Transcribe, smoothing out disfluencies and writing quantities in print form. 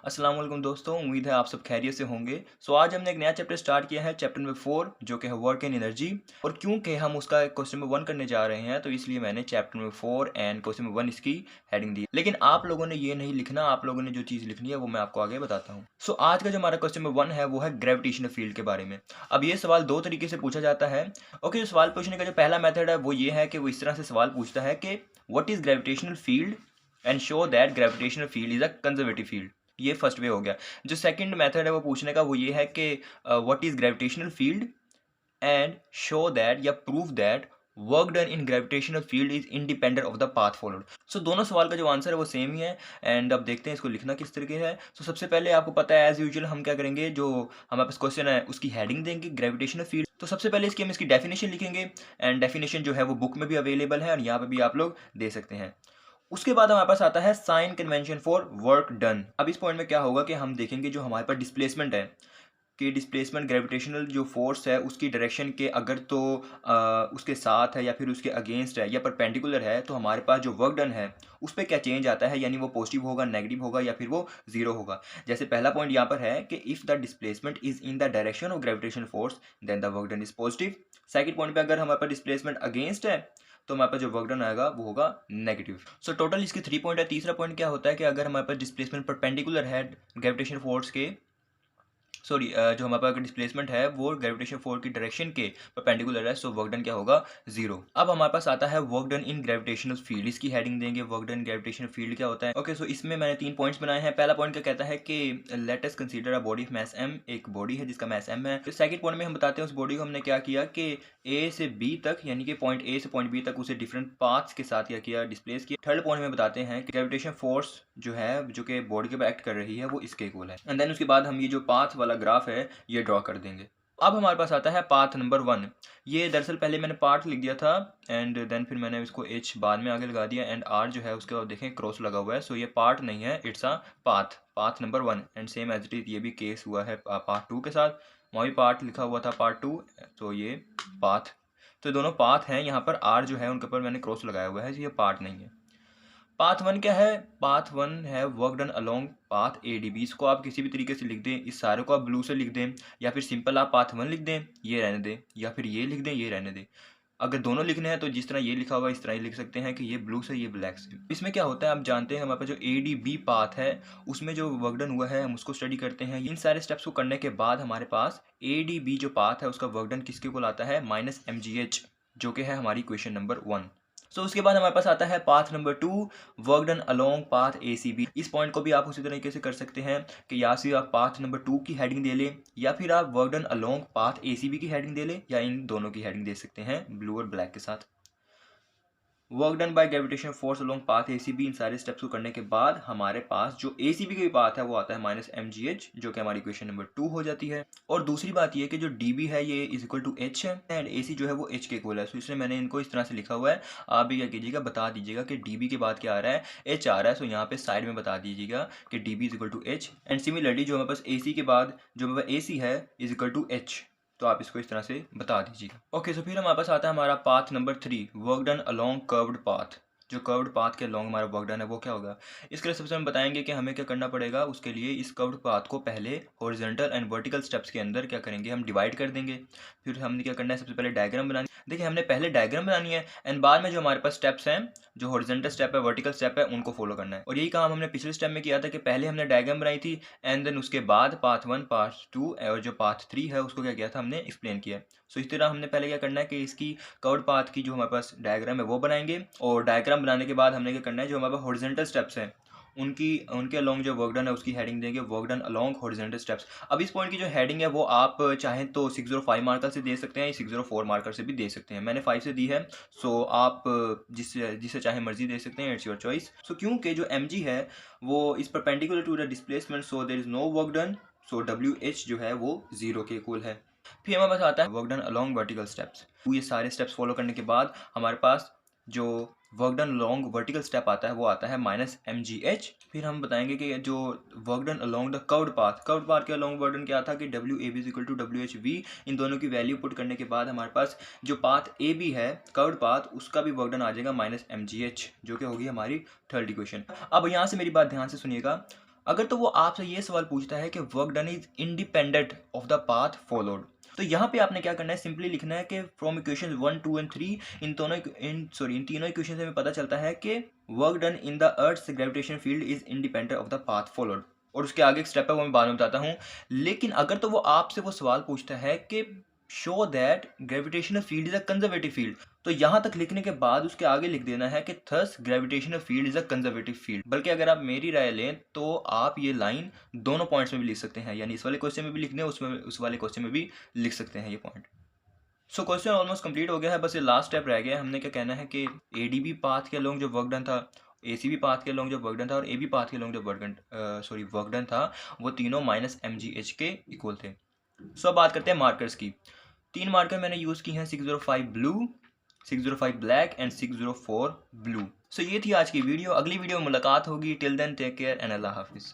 अस्सलाम वालेकुम दोस्तों, उम्मीद है आप सब खैरियत से होंगे। आज हमने एक नया चैप्टर स्टार्ट किया है, चैप्टर नंबर 4 जो कि है वर्क एंड एनर्जी। और क्योंकि हम उसका क्वेश्चन नंबर 1 करने जा रहे हैं तो इसलिए मैंने chapter number 4 and question number 1 इसकी हेडिंग दी। लेकिन आप लोगों ने ये नहीं लिखना, आप लोगों ने जो चीज़ लिखनी है वो मैं आपको आगे बताता हूँ। आज का जो हमारा क्वेश्चन नंबर 1 है वो है ग्रेविटेशनल फील्ड के बारे में। अब ये सवाल दो तरीके से पूछा जाता है। ओके, जो सवाल पूछने का जो पहला मेथड है वो ये है कि वो इस तरह से सवाल पूछता है कि what is gravitational field and show that gravitational field is a conservative field. ये फर्स्ट वे हो गया। जो सेकंड मेथड है वो पूछने का वो ये है कि what is gravitational field and show that या prove that work done in gravitational field is independent of the path followed. दोनों सवाल का जो आंसर है वो सेम ही है। एंड अब देखते हैं इसको लिखना किस तरीके है। सबसे पहले आपको पता है एज यूजुअल हम क्या करेंगे, जो हमारे पास क्वेश्चन है उसकी हेडिंग देंगे ग्रेविटेशनल फील्ड। तो सबसे पहले हम इसकी डेफिनेशन लिखेंगे एंड डेफिनेशन जो है वो बुक में भी अवेलेबल है और यहाँ पे भी आप लोग दे सकते हैं। उसके बाद हमारे पास आता है sign convention for work done. अब इस पॉइंट में क्या होगा कि हम देखेंगे जो हमारे पास डिस्प्लेसमेंट है कि डिस्प्लेसमेंट ग्रेविटेशनल जो फोर्स है उसकी डायरेक्शन के अगर तो उसके साथ है या फिर उसके अगेंस्ट है या परपेंडिकुलर है तो हमारे पास जो वर्क डन है उस पर क्या चेंज आता है, यानी वो पॉजिटिव होगा, नेगेटिव होगा या फिर वो जीरो होगा। जैसे पहला पॉइंट यहाँ पर है कि if the displacement is in the direction of gravitational force then the work done is positive. Second point पे अगर हमारे पास डिस्प्लेसमेंट अगेंस्ट है तो हमारे पास जो वर्क डन आएगा वो होगा नेगेटिव। टोटल इसके 3 पॉइंट है। तीसरा पॉइंट क्या होता है कि अगर हमारे पास डिस्प्लेसमेंट परपेंडिकुलर है ग्रेविटेशन फोर्स के, सॉरी जो हमारे पास डिस्प्लेसमेंट है वो ग्रेविटेशन फोर्स की डायरेक्शन के परपेंडिकुलर है, सो वर्क डन क्या होगा, जीरो। अब हमारे पास आता है work done in gravitational field. इसकी हेडिंग देंगे वर्क डन ग्रेविटेशनल फील्ड क्या होता है। ओके, सो इसमें मैंने 3 पॉइंट्स बनाए हैं। पहला पॉइंट क्या कहता है कि let us consider a body of mass m, एक बॉडी है जिसका मास m है। तो सेकंड पॉइंट में हम बताते हैं उस बॉडी को हमने क्या किया कि ए से बी तक, यानी कि पॉइंट ए से पॉइंट बी तक उसे डिफरेंट पाथ्स के साथ क्या किया, डिस्प्लेस किया। थर्ड पॉइंट में बताते हैं कि ग्रेविटेशन फोर्स जो है जो कि बॉडी के ऊपर एक्ट कर रही है वो इसके इक्वल है। एंड देन उसके बाद हम ये जो पाथ वाला ग्राफ है ये ड्रॉ कर देंगे। अब हमारे पास आता है पाथ नंबर 1। ये दरअसल पहले मैंने पार्ट लिख दिया था एंड देन फिर मैंने इसको एच बाद में आगे लगा दिया एंड आर जो है उसके बाद देखें क्रॉस लगा हुआ है। सो ये पार्ट नहीं है, it's a path, path number 1। And same as it is ये भी केस हुआ है पार्ट 2 के साथ। वहाँ भी पार्ट लिखा हुआ था पार्ट 2, तो ये पाथ। तो दोनों पाथ हैं, यहाँ पर आर जो है उनके ऊपर मैंने क्रॉस लगाया हुआ है, तो ये पार्ट नहीं है। पाथ 1 क्या है, पाथ 1 है work done along path A D B. इसको आप किसी भी तरीके से लिख दें, इस सारे को आप ब्लू से लिख दें या फिर सिंपल आप पाथ 1 लिख दें ये रहने दें, या फिर ये लिख दें ये रहने दें। अगर दोनों लिखने हैं तो जिस तरह ये लिखा हुआ है इस तरह ही लिख सकते हैं कि ये ब्लू से ये ब्लैक से। इसमें क्या होता है आप जानते हैं, हमारे पास जो ए डी बी पाथ है उसमें जो वर्क डन हुआ है हम उसको स्टडी करते हैं। इन सारे स्टेप्स को करने के बाद हमारे पास ए डी बी जो पाथ है उसका वर्क डन किसके को आता है, माइनस एम जी एच, जो कि है हमारी क्वेश्चन नंबर 1। उसके बाद हमारे पास आता है path number 2, work done along path A C B. इस पॉइंट को भी आप उसी तरीके से कर सकते हैं कि या फिर आप पाथ नंबर 2 की हेडिंग दे लें या फिर आप work done along path A C B की हेडिंग दे लें, या इन दोनों की हेडिंग दे सकते हैं ब्लू और ब्लैक के साथ। Work done by gravitation force along path A C B. इन सारे स्टेप्स को करने के बाद हमारे पास जो ए सी बी का पाथ है वो आता है माइनस एम जी एच, जो कि हमारी इक्वेशन नंबर 2 हो जाती है। और दूसरी बात ये कि जो डी बी है ये इज इक्वल टू एच है एंड ए सी जो है वो एच के इक्वल है। सो इसलिए मैंने इनको इस तरह से लिखा हुआ है। आप भी क्या कीजिएगा, बता दीजिएगा कि डी बी के बाद क्या आ रहा है, एच आ रहा है। सो यहाँ पे साइड में बता दीजिएगा कि D B is equal to H. And similarly जो हमारे पास ए सी के बाद जो हमारे पास ए सी है इज इक्वल टू एच, तो आप इसको इस तरह से बता दीजिएगा। ओके, सो फिर हमारे पास आता है हमारा path number 3, work done along curved path. जो कर्व्ड पाथ के लॉन्ग हमारा वर्क डन है वो क्या होगा। इसके लिए सबसे हम बताएंगे कि हमें क्या करना पड़ेगा। उसके लिए इस कर्व्ड पाथ को पहले हॉरिजॉन्टल एंड वर्टिकल स्टेप्स के अंदर क्या करेंगे, हम डिवाइड कर देंगे। फिर हमने क्या करना है, सबसे पहले डायग्राम बनानी। देखिए हमने पहले डायग्राम बनानी है एंड बाद में जो हमारे पास स्टेप्स हैं, जो हॉरिजॉन्टल स्टेप है वर्टिकल स्टेप है, उनको फॉलो करना है। और यही काम हमने पिछले स्टेप में किया था कि पहले हमने डायग्राम बनाई थी एंड देन उसके बाद पाथ 1 पाथ 2 और जो पाथ 3 है उसको क्या किया था, हमने एक्सप्लेन किया। सो इस तरह हमने पहले क्या करना है कि इसकी कर्व्ड पाथ की जो हमारे पास डायग्राम है वो बनाएंगे और डायग्राम बनाने के बाद हमने क्या करना है, जो हमारे पास हॉरिजॉन्टल स्टेप्स हैं उनके अलोंग जो वर्क डन है उसकी हेडिंग देंगे work done along horizontal steps. अब इस पॉइंट की जो हेडिंग है वो आप चाहें तो 605 मार्कर से दे सकते हैं या 604 मार्कर से भी दे सकते हैं। मैंने 5 से दी है, सो आप जिसे चाहे मर्जी दे सकते हैं, इट्स योर चॉइस। सो क्योंकि जो एम जी है वो इस perpendicular to the displacement, so there is no work done, so W H जो है वो 0 के इक्वल है। फिर हमारे पास आता है work done along vertical steps. ये सारे स्टेप्स फॉलो करने के बाद हमारे पास जो work done along vertical step आता है वो आता है माइनस एम जी एच। फिर हम बताएंगे कि जो work done along the curved path के अलोंग वर्क डन क्या था कि W A B is equal to W H V. इन दोनों की वैल्यू पुट करने के बाद हमारे पास जो पाथ ए बी है कर्व्ड पाथ, उसका भी वर्क डन आ जाएगा माइनस एम जी एच, जो कि होगी हमारी थर्ड इक्वेशन। अब यहाँ से मेरी बात ध्यान से सुनिएगा। अगर तो वो आपसे ये सवाल पूछता है कि work done is independent of the path followed, तो यहाँ पे आपने क्या करना है, सिंपली लिखना है कि फ्रॉम इक्वेशन 1, 2 एंड 3 इन तीनों इक्वेशन से हमें पता चलता है कि work done in the earth's gravitation field is independent of the path followed. और उसके आगे एक स्टेप है वो मैं बाद में बताता हूँ। लेकिन अगर तो वो आपसे वो सवाल पूछता है कि show that gravitational field is a conservative field, तो यहाँ तक लिखने के बाद उसके आगे लिख देना है कि thus gravitational field is a conservative field. बल्कि अगर आप मेरी राय लें तो आप ये लाइन दोनों पॉइंट्स में भी लिख सकते हैं, यानी इस वाले क्वेश्चन में भी लिखने उसमें उस वाले क्वेश्चन में भी लिख सकते हैं ये point. So question almost complete हो गया है, बस ये लास्ट स्टेप रह गया है। हमने क्या कहना है कि एडीबी पाथ के अलोंग जो वर्क डन था, एसीबी पाथ के अलोंग जो वर्क डन था और एबी पाथ के अलोंग जो वर्क डन था, वो तीनों माइनस mgh के इक्वल थे। सो अब बात करते हैं मार्कर्स की। 3 मार्कर मैंने यूज़ की हैं, 605 ब्लू, 605 ब्लैक एंड 604 ब्लू। सो ये थी आज की वीडियो। अगली वीडियो में मुलाकात होगी। Till then take care and अल्लाह हाफिज़।